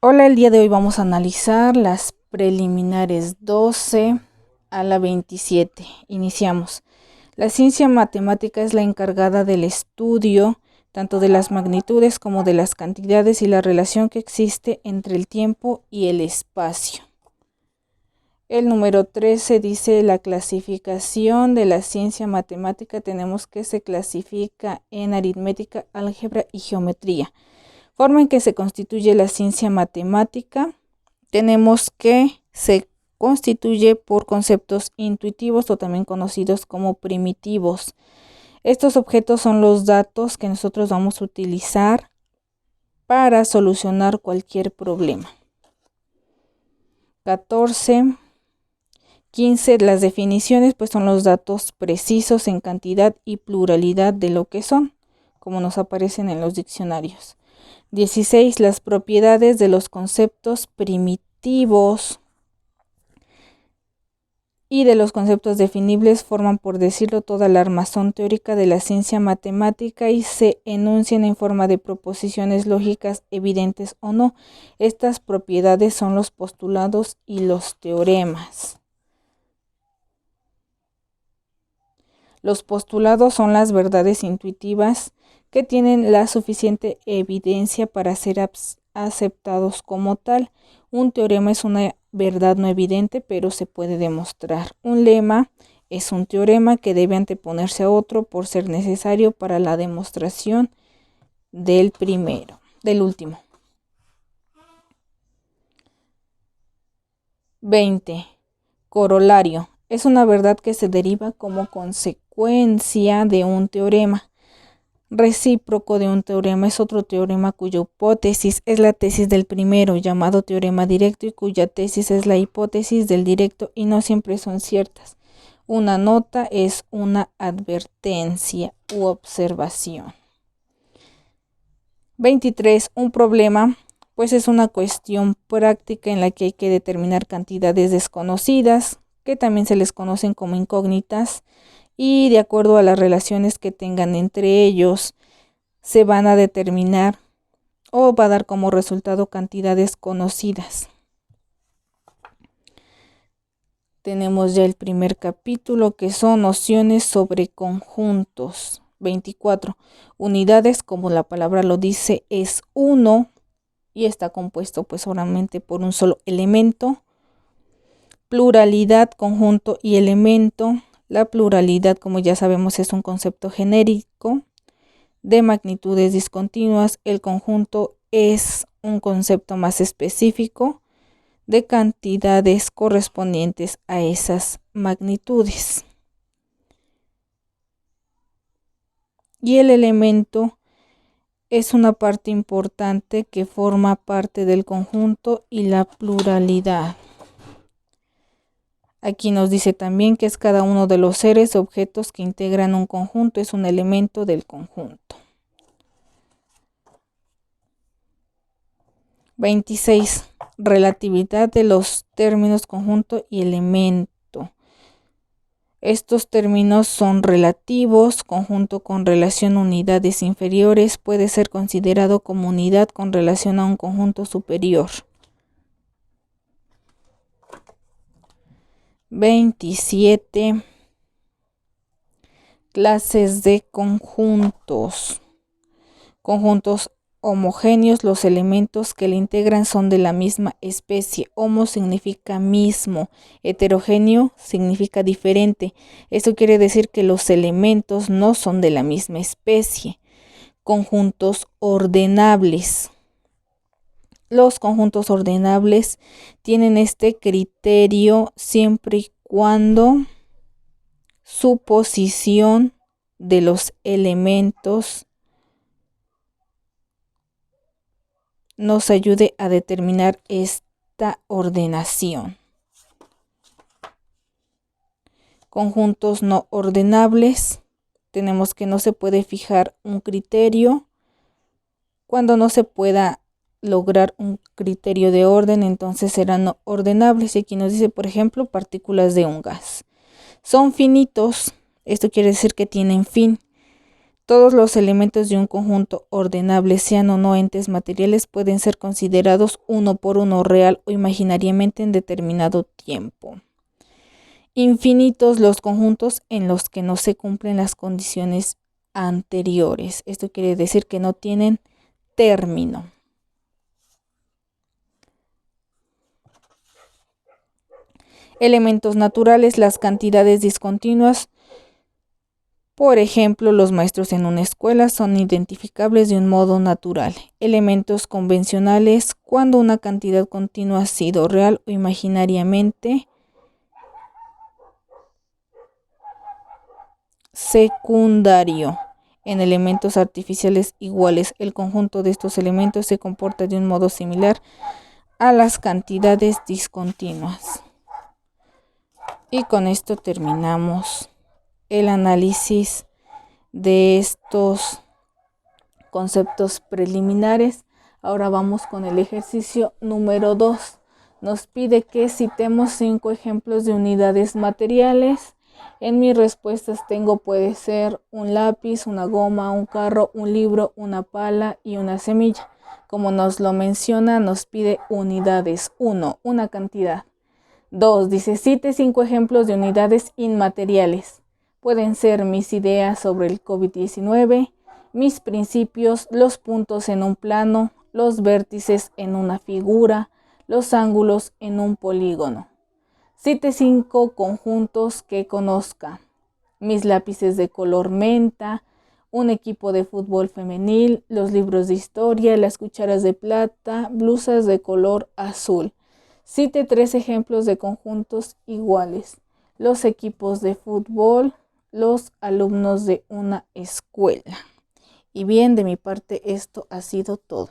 Hola, el día de hoy vamos a analizar las preliminares 12 a la 27. Iniciamos. La ciencia matemática es la encargada del estudio tanto de las magnitudes como de las cantidades y la relación que existe entre el tiempo y el espacio. El número 13 dice la clasificación de la ciencia matemática. Tenemos que se clasifica en aritmética, álgebra y geometría. Forma en que se constituye la ciencia matemática. Tenemos que se constituye por conceptos intuitivos o también conocidos como primitivos. Estos objetos son los datos que nosotros vamos a utilizar para solucionar cualquier problema. 14. 15. Las definiciones pues son los datos precisos en cantidad y pluralidad de lo que son, como nos aparecen en los diccionarios. 16. Las propiedades de los conceptos primitivos y de los conceptos definibles forman, por decirlo, toda la armazón teórica de la ciencia matemática y se enuncian en forma de proposiciones lógicas evidentes o no. Estas propiedades son los postulados y los teoremas. Los postulados son las verdades intuitivas que tienen la suficiente evidencia para ser aceptados como tal. Un teorema es una verdad no evidente, pero se puede demostrar. Un lema es un teorema que debe anteponerse a otro por ser necesario para la demostración del último. 20. Corolario. Es una verdad que se deriva como consecuencia de un teorema. Recíproco de un teorema es otro teorema cuya hipótesis es la tesis del primero, llamado teorema directo, y cuya tesis es la hipótesis del directo, y no siempre son ciertas. Una nota es una advertencia u observación. 23. Un problema pues es una cuestión práctica en la que hay que determinar cantidades desconocidas, que también se les conocen como incógnitas, y de acuerdo a las relaciones que tengan entre ellos, se van a determinar o va a dar como resultado cantidades conocidas. Tenemos ya el primer capítulo, que son nociones sobre conjuntos. 24. Unidades, como la palabra lo dice, es uno y está compuesto pues solamente por un solo elemento. Pluralidad, conjunto y elemento. La pluralidad, como ya sabemos, es un concepto genérico de magnitudes discontinuas. El conjunto es un concepto más específico de cantidades correspondientes a esas magnitudes. Y el elemento es una parte importante que forma parte del conjunto y la pluralidad. Aquí nos dice también que es cada uno de los seres o objetos que integran un conjunto, es un elemento del conjunto. 26. Relatividad de los términos conjunto y elemento. Estos términos son relativos. Conjunto con relación a unidades inferiores puede ser considerado como unidad con relación a un conjunto superior. 27. Clases de conjuntos. Conjuntos homogéneos, los elementos que le integran son de la misma especie. Homo significa mismo, heterogéneo significa diferente. Esto quiere decir que los elementos no son de la misma especie. Conjuntos ordenables. Los conjuntos ordenables tienen este criterio siempre y cuando su posición de los elementos nos ayude a determinar esta ordenación. Conjuntos no ordenables, tenemos que no se puede fijar un criterio. Cuando no se pueda lograr un criterio de orden, entonces serán no ordenables. Y aquí nos dice, por ejemplo, partículas de un gas. Son finitos, esto quiere decir que tienen fin. Todos los elementos de un conjunto ordenable, sean o no entes materiales, pueden ser considerados uno por uno, real o imaginariamente, en determinado tiempo. Infinitos los conjuntos en los que no se cumplen las condiciones anteriores. Esto quiere decir que no tienen término. Elementos naturales, las cantidades discontinuas. Por ejemplo, los maestros en una escuela son identificables de un modo natural. Elementos convencionales, cuando una cantidad continua ha sido real o imaginariamente. Secundario. En elementos artificiales iguales, el conjunto de estos elementos se comporta de un modo similar a las cantidades discontinuas. Y con esto terminamos el análisis de estos conceptos preliminares. Ahora vamos con el ejercicio número 2. Nos pide que citemos 5 ejemplos de unidades materiales. En mis respuestas puede ser un lápiz, una goma, un carro, un libro, una pala y una semilla. Como nos lo menciona, nos pide unidades. 1, una cantidad. 2, dice, cite 5 ejemplos de unidades inmateriales. Pueden ser mis ideas sobre el COVID-19, mis principios, los puntos en un plano, los vértices en una figura, los ángulos en un polígono. Cite 5 conjuntos que conozca. Mis lápices de color menta, un equipo de fútbol femenil, los libros de historia, las cucharas de plata, blusas de color azul. Cite 3 ejemplos de conjuntos iguales. Los equipos de fútbol, los alumnos de una escuela. Y bien, de mi parte esto ha sido todo.